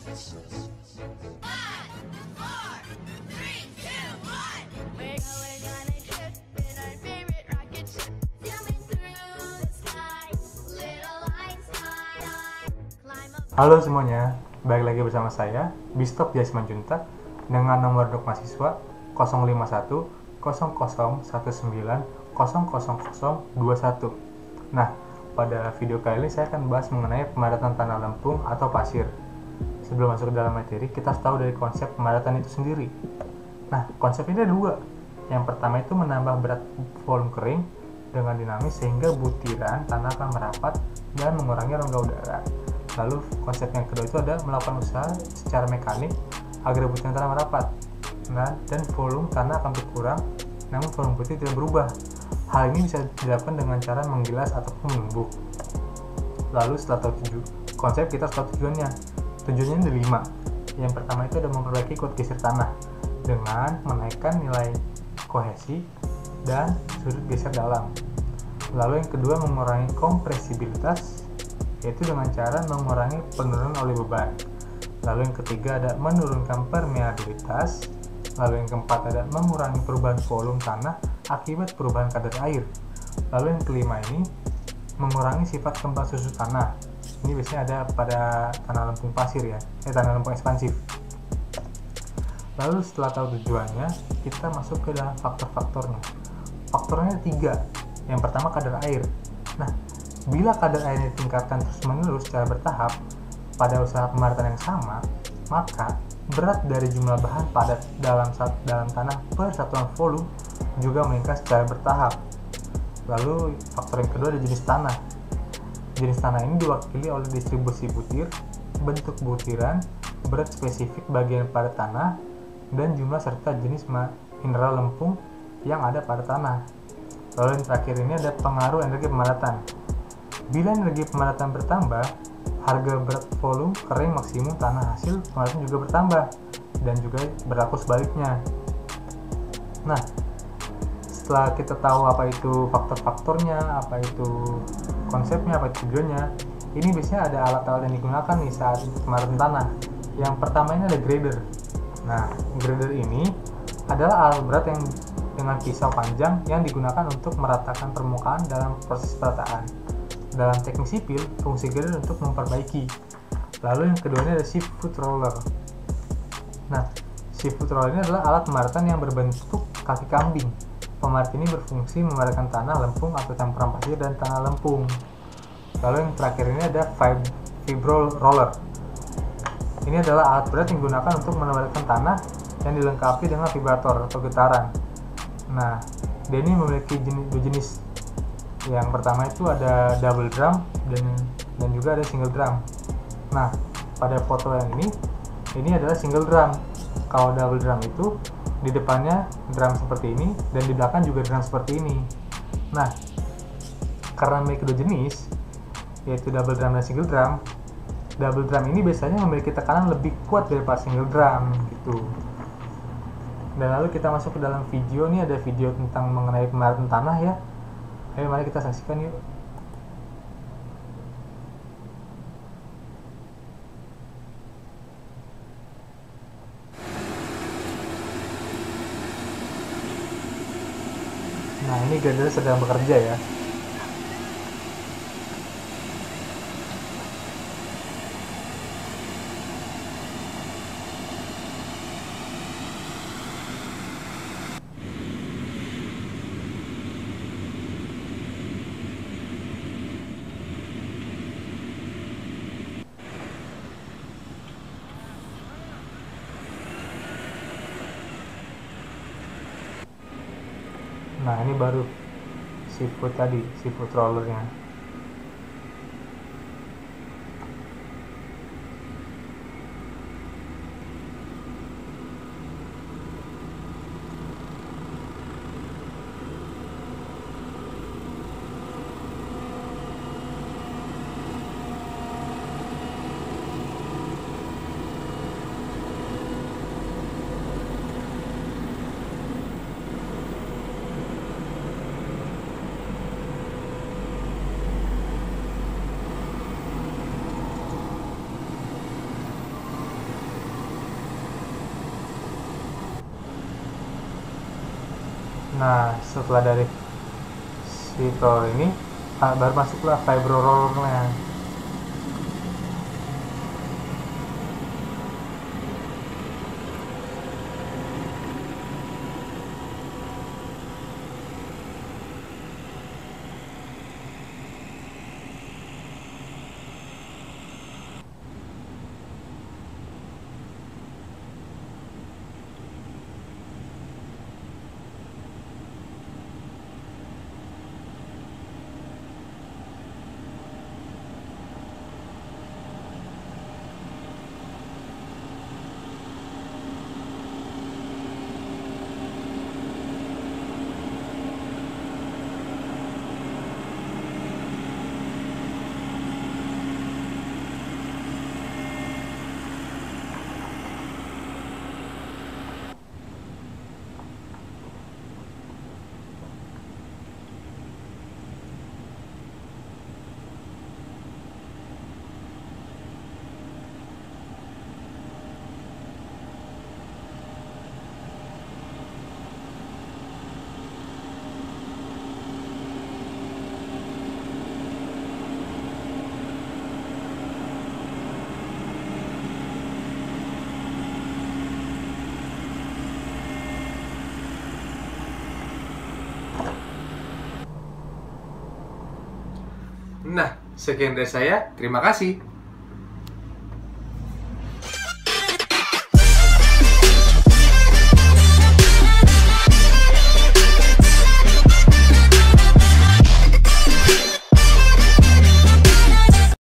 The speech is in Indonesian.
Five, four, three, two, one. We're going on a trip in our favorite rocket ship. Zooming through the sky, little Einstein. Climb up. Halo semuanya, balik lagi bersama saya, Bistop Jasman Junta, dengan nomor dok mahasiswa 051 0019 00021. Nah, pada video kali ini saya akan bahas mengenai pemadatan tanah lempung atau pasir. Sebelum masuk ke dalam materi, kita harus tahu dari konsep pemadatan itu sendiri. Nah, konsepnya ada dua. Yang pertama itu menambah berat volume kering dengan dinamis sehingga butiran tanah akan merapat dan mengurangi rongga udara. Lalu konsep yang kedua itu ada melakukan usaha secara mekanik agar butiran tanah merapat. Nah, dan volume tanah akan berkurang, namun volume butir tidak berubah. Hal ini bisa dilakukan dengan cara menggilas ataupun menumbuk. Lalu setelah tahu konsep, kita harus tahu tujuannya. Tujuannya ada 5. Yang pertama itu ada memperbaiki kuat geser tanah dengan menaikkan nilai kohesi dan sudut geser dalam. Lalu yang kedua mengurangi kompresibilitas, yaitu dengan cara mengurangi penurunan oleh beban. Lalu yang ketiga ada menurunkan permeabilitas. Lalu yang keempat ada mengurangi perubahan volume tanah akibat perubahan kadar air. Lalu yang kelima ini mengurangi sifat kembang susu tanah. Ini biasanya ada pada tanah lempung pasir ya, tanah lempung ekspansif. Lalu setelah tahu tujuannya, kita masuk ke dalam faktor-faktornya. Faktornya 3. Yang pertama kadar air. Nah, bila kadar airnya ditingkatkan terus-menerus secara bertahap pada usaha pemadatan yang sama, maka berat dari jumlah bahan padat dalam tanah per satuan volume juga meningkat secara bertahap. Lalu faktor yang kedua ada jenis tanah. Jenis tanah ini diwakili oleh distribusi butir, bentuk butiran, berat spesifik bagian pada tanah, dan jumlah serta jenis mineral lempung yang ada pada tanah. Lalu yang terakhir ini ada pengaruh energi pemadatan. Bila energi pemadatan bertambah, harga berat volume kering maksimum tanah hasil pemadatan juga bertambah, dan juga berlaku sebaliknya. Nah, setelah kita tahu apa itu faktor-faktornya, apa itu konsepnya, apa itu tujuannya, ini biasanya ada alat-alat yang digunakan nih saat pemadatan tanah. Yang pertama ini ada grader. Nah, grader ini adalah alat berat yang dengan pisau panjang yang digunakan untuk meratakan permukaan dalam proses perataan. Dalam teknik sipil, fungsi grader untuk memperbaiki. Lalu yang kedua ini ada shift foot roller. Nah, shift foot roller ini adalah alat pemadatan yang berbentuk kaki kambing. Pemadat ini berfungsi memadatan tanah lempung atau campuran pasir dan tanah lempung. Lalu yang terakhir ini ada fibro roller. Ini adalah alat berat yang digunakan untuk memadatkan tanah yang dilengkapi dengan vibrator atau getaran. Nah, dia ini memiliki dua jenis. Yang pertama itu ada double drum dan juga ada single drum. Nah, pada foto yang ini adalah single drum. Kalau double drum itu di depannya drum seperti ini dan di belakang juga drum seperti ini. Nah, karena memiliki dua jenis, yaitu double drum dan single drum, double drum ini biasanya memiliki tekanan lebih kuat daripada single drum gitu. Dan lalu kita masuk ke dalam video. Ini ada video tentang mengenai pemadatan tanah ya. Ayo mari kita saksikan yuk. Nah, ini grader sedang bekerja ya. Nah, ini baru shift foot rollernya. Nah, setelah dari si roller ini baru masuklah vibro rollernya. Nah, sekian dari saya. Terima kasih.